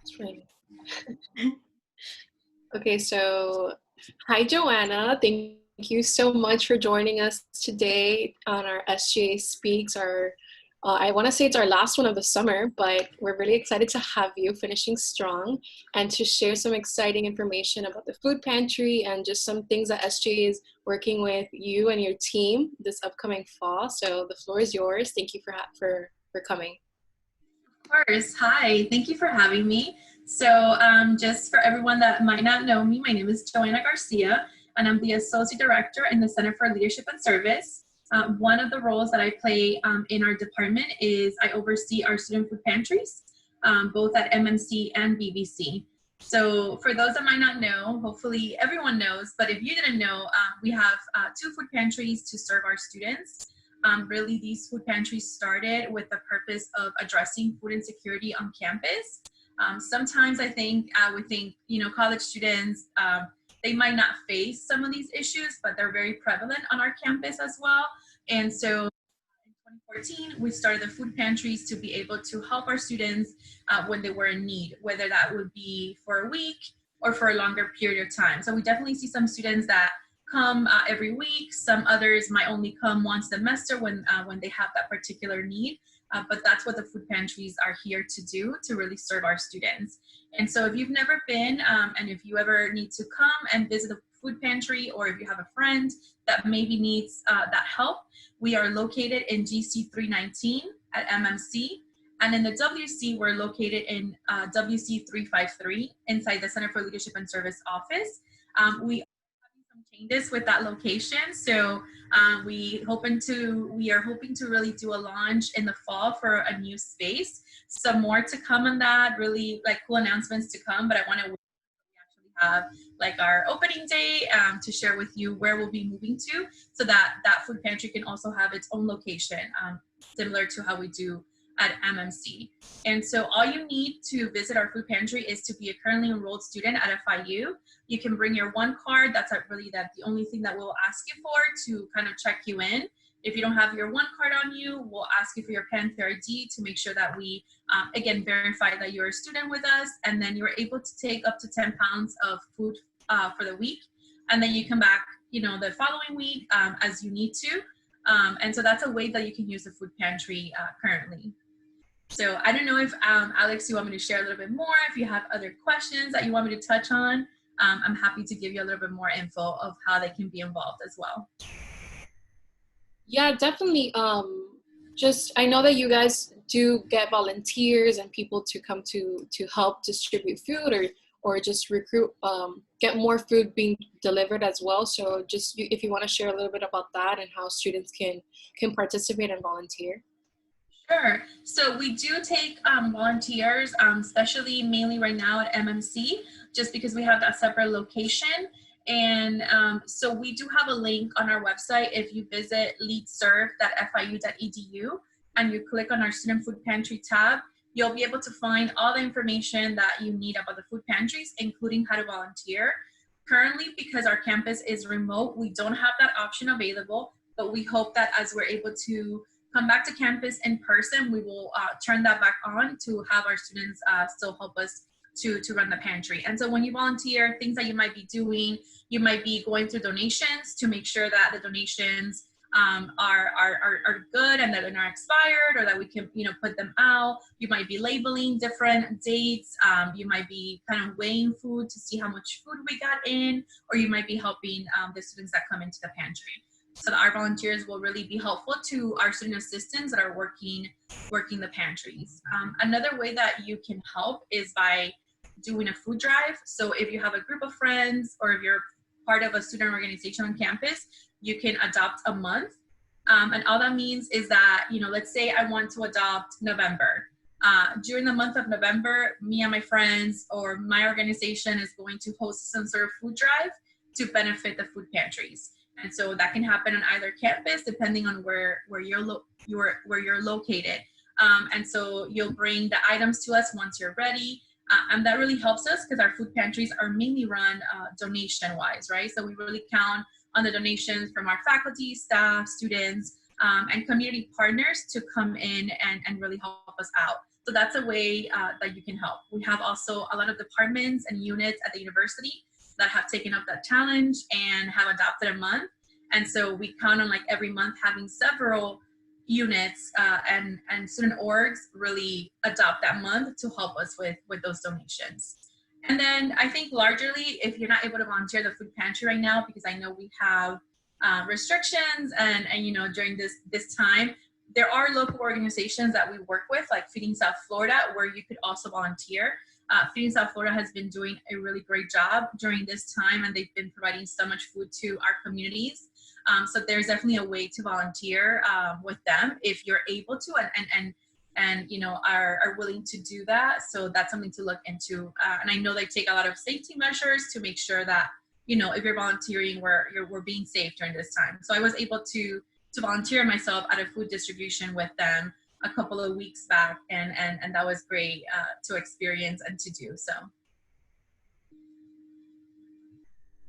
It's fine. Okay, so hi, Joanna. Thank you so much for joining us today on our SGA Speaks. I want to say it's our last one of the summer, but we're really excited to have you finishing strong and to share some exciting information about the food pantry and just some things that SGA is working with you and your team this upcoming fall. So the floor is yours. Thank you for coming. Of course. Hi, thank you for having me. So just for everyone that might not know me, my name is Joanna Garcia, and I'm the Associate Director in the Center for Leadership and Service. One of the roles that I play in our department is I oversee our student food pantries, both at MMC and BBC. So for those that might not know, hopefully everyone knows, but if you didn't know, we have two food pantries to serve our students. Really, these food pantries started with the purpose of addressing food insecurity on campus. Sometimes I think we think, college students, they might not face some of these issues, but they're very prevalent on our campus as well. And so in 2014, we started the food pantries to be able to help our students when they were in need, whether that would be for a week or for a longer period of time. So we definitely see some students that come every week. Some others might only come once a semester when they have that particular need. But that's what the food pantries are here to do, to really serve our students. And so if you've never been, and if you ever need to come and visit the food pantry, or if you have a friend that maybe needs that help, we are located in GC 319 at MMC. And in the WC, we're located in WC 353 inside the Center for Leadership and Service office. We some changes with that location. So we are hoping to really do a launch in the fall for a new space. Some more to come on that, really like cool announcements to come, but I want to wait until we actually have like our opening day to share with you where we'll be moving to, so that that food pantry can also have its own location, similar to how we do at MMC. And so all you need to visit our food pantry is to be a currently enrolled student at FIU. You can bring your one card. That's really the only thing that we'll ask you for to kind of check you in. If you don't have your one card on you, we'll ask you for your Panther ID to make sure that we, again, verify that you're a student with us, and then you're able to take up to 10 pounds of food for the week. And then you come back, the following week as you need to. And so that's a way that you can use the food pantry currently. So I don't know if, Alex, you want me to share a little bit more, if you have other questions that you want me to touch on. I'm happy to give you a little bit more info of how they can be involved as well. Yeah, definitely. Just I know that you guys do get volunteers and people to come to help distribute food or just recruit, get more food being delivered as well. So just if you want to share a little bit about that and how students can participate and volunteer. Sure. So we do take volunteers, especially mainly right now at MMC, just because we have that separate location. And so we do have a link on our website. If you visit leadserve.fiu.edu and you click on our student food pantry tab, you'll be able to find all the information that you need about the food pantries, including how to volunteer. Currently, because our campus is remote, we don't have that option available, but we hope that as we're able to come back to campus in person, we will turn that back on to have our students still help us to run the pantry. And so when you volunteer, things that you might be doing, you might be going through donations to make sure that the donations are good and that they're not expired, or that we can put them out. You might be labeling different dates. You might be kind of weighing food to see how much food we got in, or you might be helping the students that come into the pantry. So that our volunteers will really be helpful to our student assistants that are working the pantries. Another way that you can help is by doing a food drive. So if you have a group of friends, or if you're part of a student organization on campus, you can adopt a month. And all that means is that, let's say I want to adopt November. During the month of November, me and my friends or my organization is going to host some sort of food drive to benefit the food pantries. And so that can happen on either campus, depending on where you're located. And so you'll bring the items to us once you're ready. And that really helps us because our food pantries are mainly run donation-wise, right? So we really count on the donations from our faculty, staff, students, and community partners to come in and really help us out. So that's a way that you can help. We have also a lot of departments and units at the university that have taken up that challenge and have adopted a month. And so we count on like every month having several units and student orgs really adopt that month to help us with those donations. And then I think largely, if you're not able to volunteer the food pantry right now, because I know we have restrictions and you know, during this time, there are local organizations that we work with, like Feeding South Florida, where you could also volunteer. Feeding South Florida has been doing a really great job during this time, and they've been providing so much food to our communities. So there's definitely a way to volunteer with them if you're able to and you know, are willing to do that. So that's something to look into. And I know they take a lot of safety measures to make sure that, you know, if you're volunteering, we're being safe during this time. So I was able to volunteer myself at a food distribution with them a couple of weeks back, and that was great to experience and to do. So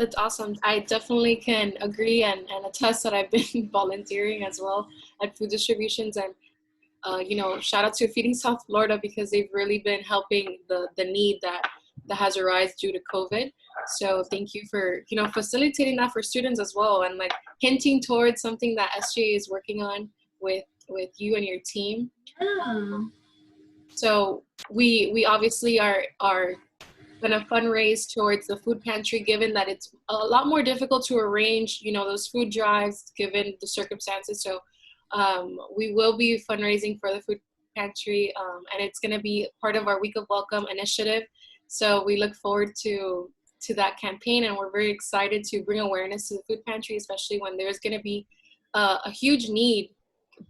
That's awesome. I definitely can agree and attest that I've been volunteering as well at food distributions. And you know, shout out to Feeding South Florida, because they've really been helping the need that has arisen due to COVID. So thank you for, you know, facilitating that for students as well, and like hinting towards something that SGA is working on with you and your team. yeah. So we obviously are going to fundraise towards the food pantry, given that it's a lot more difficult to arrange, you know, those food drives given the circumstances. So we will be fundraising for the food pantry, and it's going to be part of our Week of Welcome initiative. So we look forward to that campaign, and we're very excited to bring awareness to the food pantry, especially when there's going to be a huge need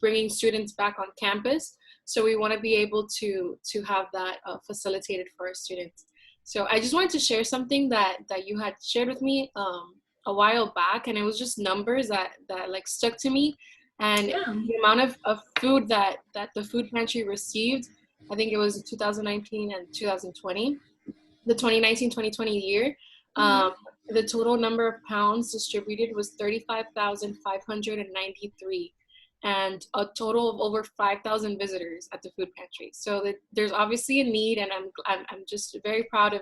bringing students back on campus. So we want to be able to have that facilitated for our students. So I just wanted to share something that you had shared with me a while back, and it was just numbers that like stuck to me. And Yeah. the amount of food that the food pantry received, I think it was 2019 and 2020, the 2019-2020 year. The total number of pounds distributed was 35,593, and a total of over 5,000 visitors at the food pantry. So there's obviously a need, and I'm just very proud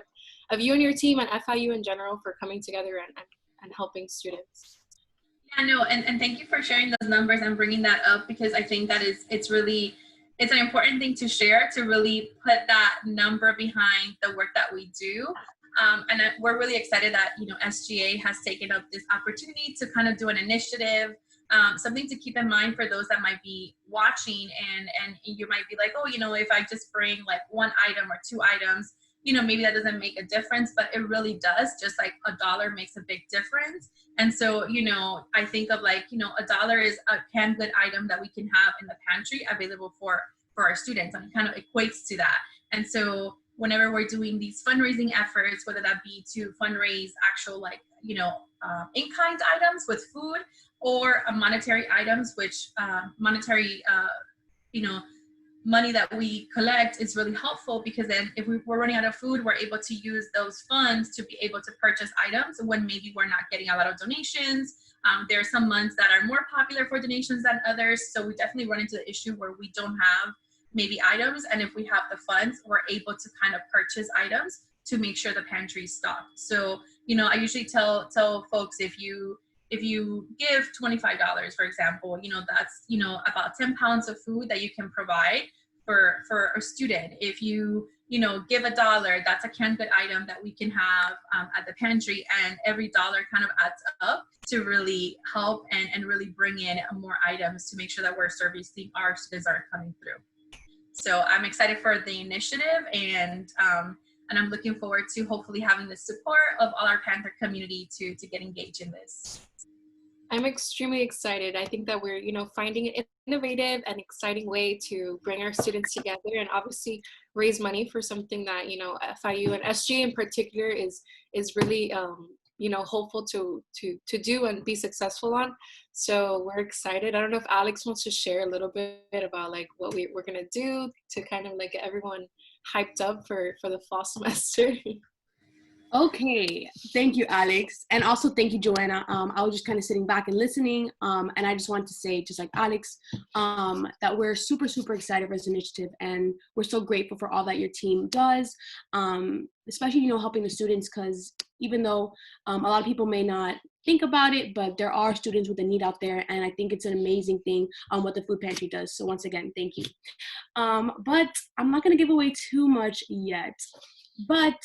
of you and your team and FIU in general for coming together and helping students. Yeah, no, and thank you for sharing those numbers and bringing that up, because I think that it's an important thing to share, to really put that number behind the work that we do. And we're really excited that, you know, SGA has taken up this opportunity to kind of do an initiative, something to keep in mind for those that might be watching, and you might be like, oh, you know, if I just bring like one item or two items, you know, maybe that doesn't make a difference, but it really does. Just like $1 makes a big difference. And so, you know, I think of like, you know, $1 is a canned good item that we can have in the pantry available for our students, and it kind of equates to that. And so whenever we're doing these fundraising efforts, whether that be to fundraise actual, like, you know, in-kind items with food, or monetary items, which monetary, you know, money that we collect is really helpful, because then if we're running out of food, we're able to use those funds to be able to purchase items when maybe we're not getting a lot of donations. There are some months that are more popular for donations than others. So we definitely run into the issue where we don't have maybe items. And if we have the funds, we're able to kind of purchase items to make sure the pantry is stocked. So, you know, I usually tell folks, if you give $25, for example, you know, that's, you know, about 10 pounds of food that you can provide for a student. If you know, give $1, that's a canned good item that we can have at the pantry, and every dollar kind of adds up to really help and really bring in more items to make sure that we're servicing our students that are coming through. So I'm excited for the initiative, and I'm looking forward to hopefully having the support of all our Panther community to get engaged in this. I'm extremely excited. I think that we're, you know, finding an innovative and exciting way to bring our students together, and obviously raise money for something that, you know, FIU and SGA in particular is really, you know, hopeful to do and be successful on. So we're excited. I don't know if Alex wants to share a little bit about like what we're gonna do to kind of like get everyone hyped up for the fall semester. Okay, thank you, Alex. And also thank you, Joanna. I was just kind of sitting back and listening. And I just want to say, just like Alex, that we're super, super excited for this initiative. And we're so grateful for all that your team does, especially, helping the students, because even though a lot of people may not think about it, but there are students with a need out there. And I think it's an amazing thing what the Food Pantry does. So once again, thank you. But I'm not going to give away too much yet. But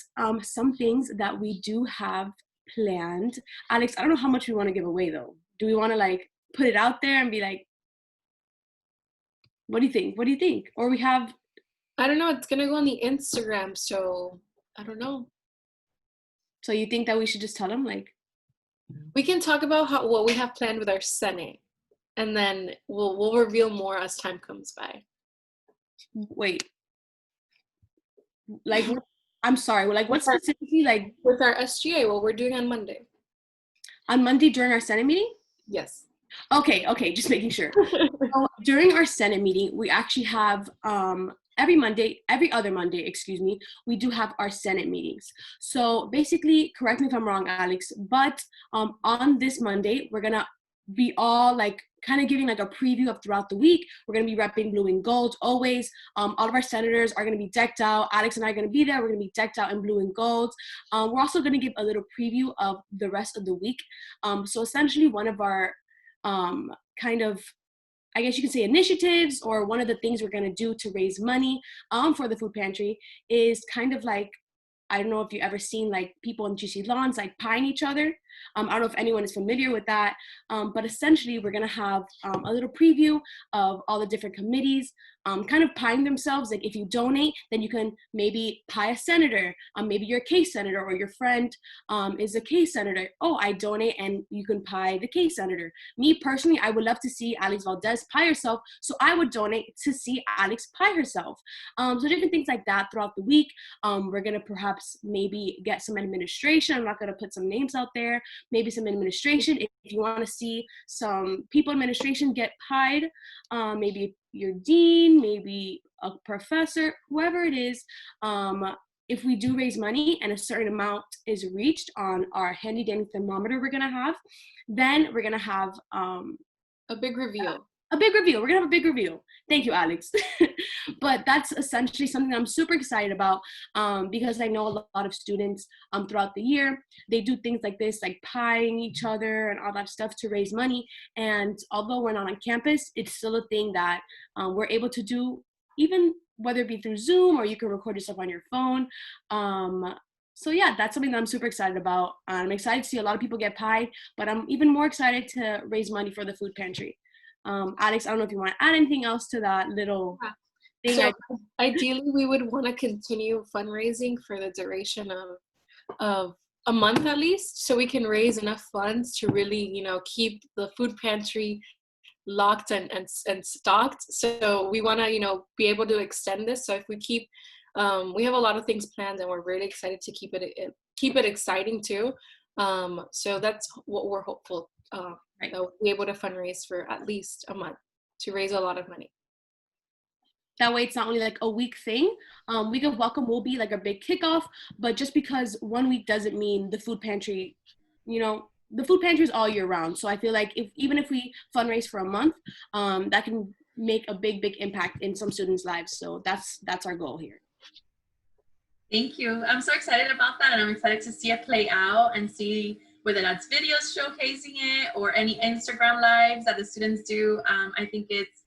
some things that we do have planned. Alex, I don't know how much we want to give away though. Do we want to like put it out there and be like, what do you think? What do you think? Or we have. I don't know. It's going to go on the Instagram. So I don't know. So you think that we should just tell them like. We can talk about what we have planned with our Senate. And then we'll reveal more as time comes by. Wait. Like, I'm sorry. Like, what specifically, like? With our SGA, what we're doing on Monday. On Monday during our Senate meeting? Yes. Okay, just making sure. So during our Senate meeting, we actually have every other Monday, we do have our Senate meetings. So basically, correct me if I'm wrong, Alex, but on this Monday, we're gonna be all like kind of giving like a preview of throughout the week. We're going to be repping blue and gold always. All of our senators are going to be decked out. Alex and I are going to be there. We're going to be decked out in blue and gold. We're also going to give a little preview of the rest of the week. So essentially one of our kind of, I guess you can say, initiatives, or one of the things we're going to do to raise money for the Food Pantry is kind of like, I don't know if you've ever seen like people in GC lawns like pieing each other. I don't know if anyone is familiar with that, but essentially we're going to have a little preview of all the different committees kind of pieing themselves. Like if you donate, then you can maybe pie a senator. Maybe you're a case senator, or your friend is a case senator. Oh, I donate and you can pie the case senator. Me personally, I would love to see Alex Valdez pie herself, so I would donate to see Alex pie herself. So different things like that throughout the week. We're going to perhaps maybe get some administration. I'm not going to put some names out there. Maybe some administration. If you want to see some people in administration get pied, maybe your dean, maybe a professor, whoever it is, if we do raise money and a certain amount is reached on our handy dandy thermometer we're going to have, then we're going to have a big reveal. We're going to have a big reveal. Thank you, Alex. But that's essentially something I'm super excited about because I know a lot of students throughout the year, they do things like this, like pieing each other and all that stuff to raise money. And although we're not on campus, it's still a thing that we're able to do, even whether it be through Zoom or you can record yourself on your phone. So yeah, that's something that I'm super excited about. I'm excited to see a lot of people get pied, but I'm even more excited to raise money for the Food Pantry. Alex, I don't know if you want to add anything else to that little thing. So ideally, we would want to continue fundraising for the duration of a month at least, so we can raise enough funds to really, keep the Food Pantry locked and stocked. So we want to, be able to extend this. So if we keep, we have a lot of things planned, and we're really excited to keep it exciting too. So that's what we're hopeful. Right. We'll be able to fundraise for at least a month to raise a lot of money. That way it's not only like a week thing. Week of Welcome will be like a big kickoff, but just because 1 week doesn't mean the Food Pantry, the Food Pantry is all year round. So I feel like even if we fundraise for a month, that can make a big impact in some students' lives. So that's our goal here. Thank you. I'm so excited about that, and I'm excited to see it play out and see whether that's videos showcasing it or any Instagram lives that the students do. I think it's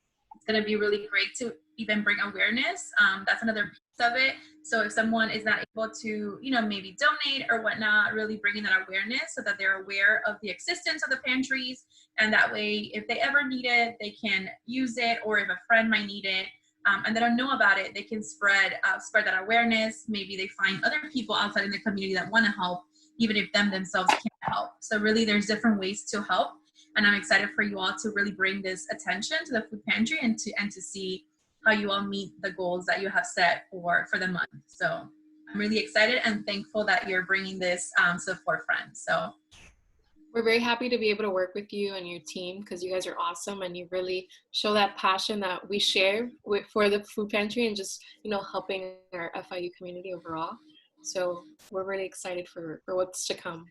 going to be really great to even bring awareness. That's another piece of it. So if someone is not able to, maybe donate or whatnot, really bringing that awareness so that they're aware of the existence of the pantries. And that way, if they ever need it, they can use it, or if a friend might need it, and they don't know about it, they can spread that awareness. Maybe they find other people outside in the community that want to help, even if them themselves can't help. So really, there's different ways to help. And I'm excited for you all to really bring this attention to the Food Pantry and to see how you all meet the goals that you have set for the month. So I'm really excited and thankful that you're bringing this to the forefront. So we're very happy to be able to work with you and your team, because you guys are awesome and you really show that passion that we share for the Food Pantry and just, helping our FIU community overall. So we're really excited for what's to come.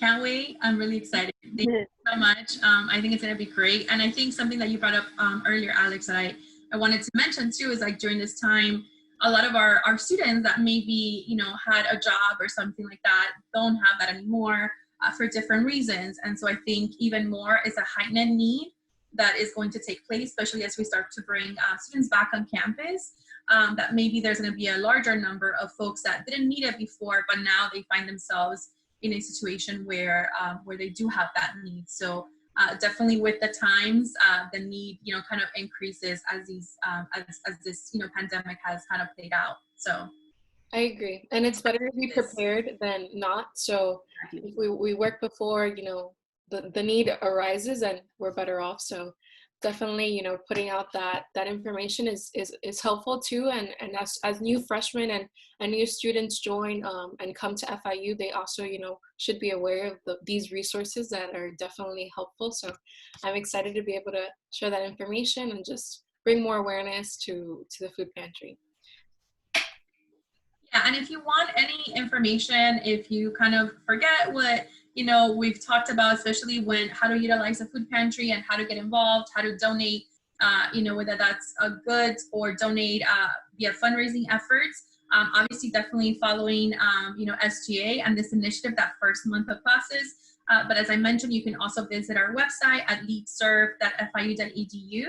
Can't wait. I'm really excited. Thank you so much. I think it's going to be great. And I think something that you brought up earlier, Alex, that I wanted to mention too is like during this time, a lot of our students that maybe, you know, had a job or something like that don't have that anymore for different reasons. And so I think even more is a heightened need that is going to take place, especially as we start to bring students back on campus, that maybe there's going to be a larger number of folks that didn't need it before, but now they find themselves in a situation where they do have that need. So definitely with the times, the need, you know, kind of increases as these as this, you know, pandemic has kind of played out. So I agree, and it's better to be prepared than not. So if we work before, you know, the need arises, and we're better off. So definitely, you know, putting out that information is helpful too. And as new freshmen and new students join and come to FIU, they also, you know, should be aware of these resources that are definitely helpful. So I'm excited to be able to share that information and just bring more awareness to the food pantry. Yeah, and if you want any information, if you kind of forget what, you know, we've talked about, especially when how to utilize the food pantry and how to get involved, how to donate, you know, whether that's goods or donate via fundraising efforts. Obviously, definitely following, you know, SGA and this initiative, that first month of classes. But as I mentioned, you can also visit our website at leadserve.fiu.edu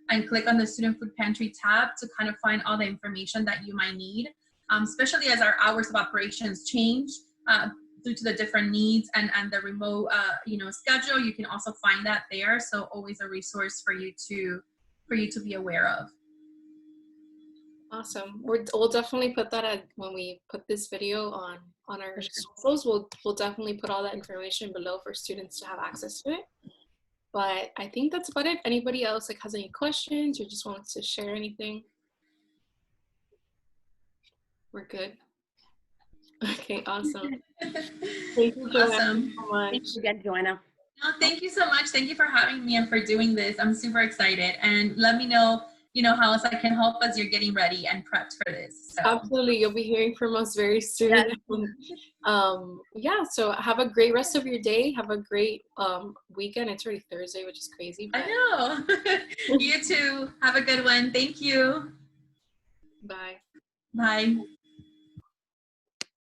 and click on the Student Food Pantry tab to kind of find all the information that you might need. Especially as our hours of operations change due to the different needs and the remote, you know, schedule. You can also find that there. So always a resource for you to be aware of. Awesome. We'll definitely put that when we put this video on our socials. We'll definitely put all that information below for students to have access to it. But I think that's about it. Anybody else like has any questions or just wants to share anything? We're good. Okay, awesome. Thank you, Joanna, Awesome. so much. Thanks again, Joanna. No, thank you so much. Thank you for having me and for doing this. I'm super excited. And let me know, you know, how else I can help as you're getting ready and prepped for this. So. Absolutely. You'll be hearing from us very soon. Yes. Yeah, so have a great rest of your day. Have a great weekend. It's already Thursday, which is crazy. But... I know. You too. Have a good one. Thank you. Bye. Bye.